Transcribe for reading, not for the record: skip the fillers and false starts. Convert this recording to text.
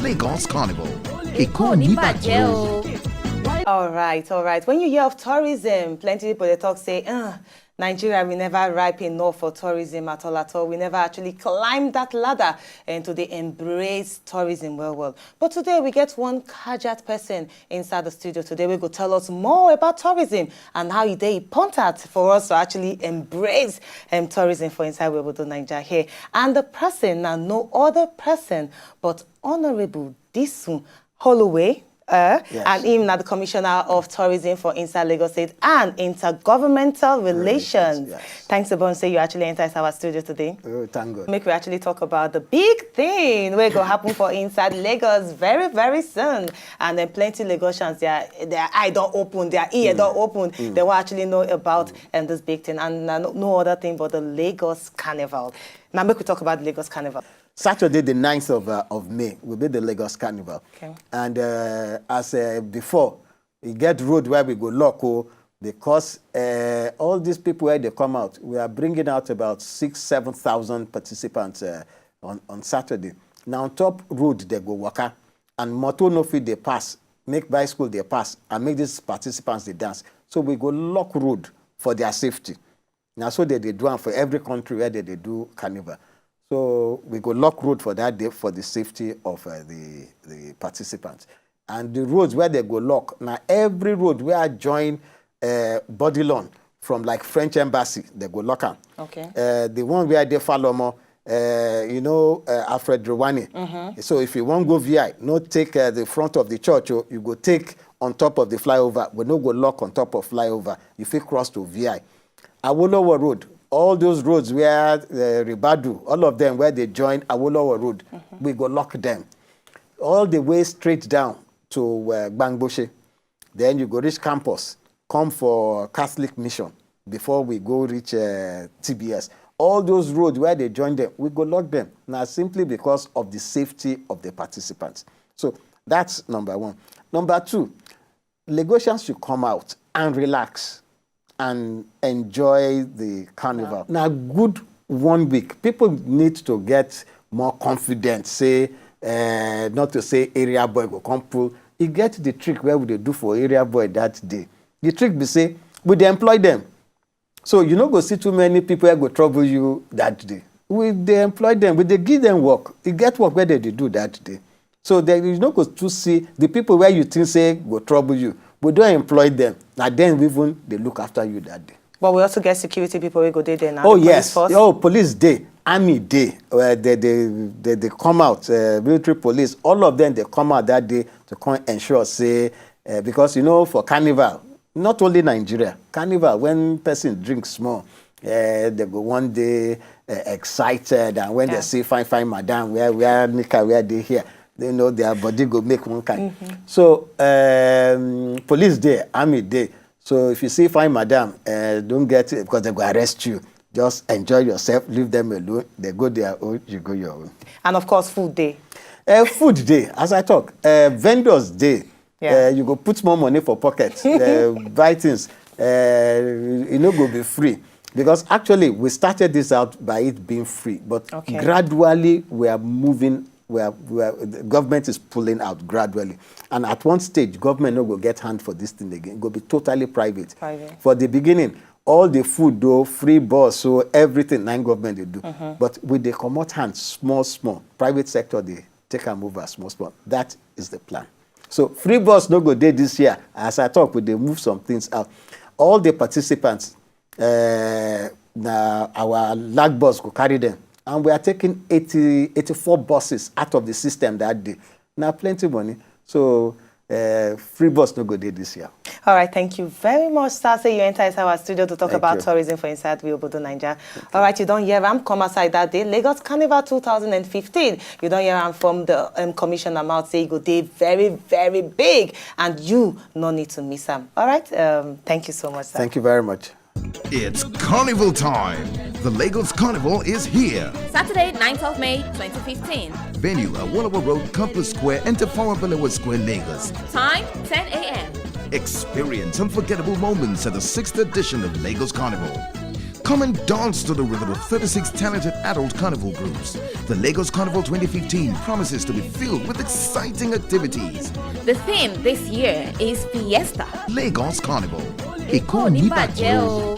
Lagos Carnival. Èkó ò ní bàjẹ́ o. All right. When you hear of tourism, plenty people they talk say, Nigeria, we never ripe enough for tourism at all. We never actually climbed that ladder and to they embrace tourism well. But today we get one Kajat person inside the studio. Today we go tell us more about tourism and how they important for us to actually embrace tourism for inside Webodo Nigeria here. And the person, now no other person but Honorable Disun Holloway. Yes. And him now the Commissioner of Tourism for inside Lagos State and Intergovernmental Relations. Yes. Thanks a bunch say you actually enter our studio today. Oh, thank God. Make we actually talk about the big thing where go happen for inside Lagos very soon. And then plenty Lagosians, their eye don't open, their ear don't open. They will actually know about this big thing. And no other thing but the Lagos Carnival. Now make we talk about the Lagos Carnival. Saturday, the 9th of May, will be the Lagos Carnival. Okay. And as before, we get road where we go local because all these people where they come out, we are bringing out about 6,000-7,000 participants on Saturday. Now on top road, they go waka. And motor no fit they pass, make bicycle they pass, and make these participants they dance. So we go lock road for their safety. Now so they do one for every country where they do carnival. So we go lock road for that day for the safety of the participants. And the roads where they go lock, now every road where I join Bodilon from like French Embassy, they go lock them. Okay. The one where they follow more, Alfred Rwani. So if you want go VI, no take the front of the church, you go take on top of the flyover, but no go lock on top of flyover. You fit cross to VI. Awolowo Road. All those roads where Ribadu, all of them where they join Awolowo Road, we go lock them. All the way straight down to Gbangboshe. Then you go reach campus, come for Catholic Mission before we go reach TBS. All those roads where they join them, we go lock them. Now simply because of the safety of the participants. So that's number one. Number two, Lagosians should come out and relax and enjoy the carnival. Now, good 1 week. People need to get more confident, say, not to say area boy go come pull. You get the trick where would they do for area boy that day. The trick be say, would they employ them? So you don't go see too many people that go trouble you that day. Will they employ them? Will they give them work? You get work where they do that day. So you don't go to see the people where you think say go trouble you. We don't employ them. Now then even they look after you that day. But we also get security people we go there now. Oh yes. Police day, army day, where they come out, military police, all of them they come out that day to come ensure say because for carnival, not only Nigeria, carnival when person drinks more, they go one day excited and when they see fine madam where Nika where they here. They know their body go make one kind. So, police day, army day. So if you see fine madam, don't get it because they go arrest you. Just enjoy yourself, leave them alone. They go their own, you go your own. And of course, food day. Food day, as I talk. Vendors day. Yeah. You go put more money for pockets. Buy things. Go be free. Because actually, we started this out by it being free. But gradually, we are moving. The government is pulling out gradually. And at one stage, government no go get hand for this thing again. It will be totally private. For the beginning, all the food, though, free bus, so everything, nine government they do. But with the commot hand, small, private sector, they take and move as small. That is the plan. So free bus no go there this year. As I talk, they move some things out. All the participants, now our lag bus go carry them. And we are taking 84 buses out of the system that day. Now, plenty of money. So, free bus no go there this year. All right, thank you very much, sir. Say you enter our studio to talk about tourism for inside Webodo Nigeria. All right, you don't hear him come outside that day. Lagos Carnival 2015. You don't hear him from the commissioner mouth say you go there very, very big. And you no need to miss him. All right, thank you so much, sir. Thank you very much. It's carnival time. The Lagos Carnival is here. Saturday, 9th of May, 2015. Venue at Awolowo Road, Campus Square, Entafawa Balewa Square, Lagos. Time, 10 a.m. Experience unforgettable moments at the 6th edition of Lagos Carnival. Come and dance to the rhythm of 36 talented adult carnival groups. The Lagos Carnival 2015 promises to be filled with exciting activities. The theme this year is Fiesta. Lagos Carnival. Èkó ò ní bàjẹ́ o.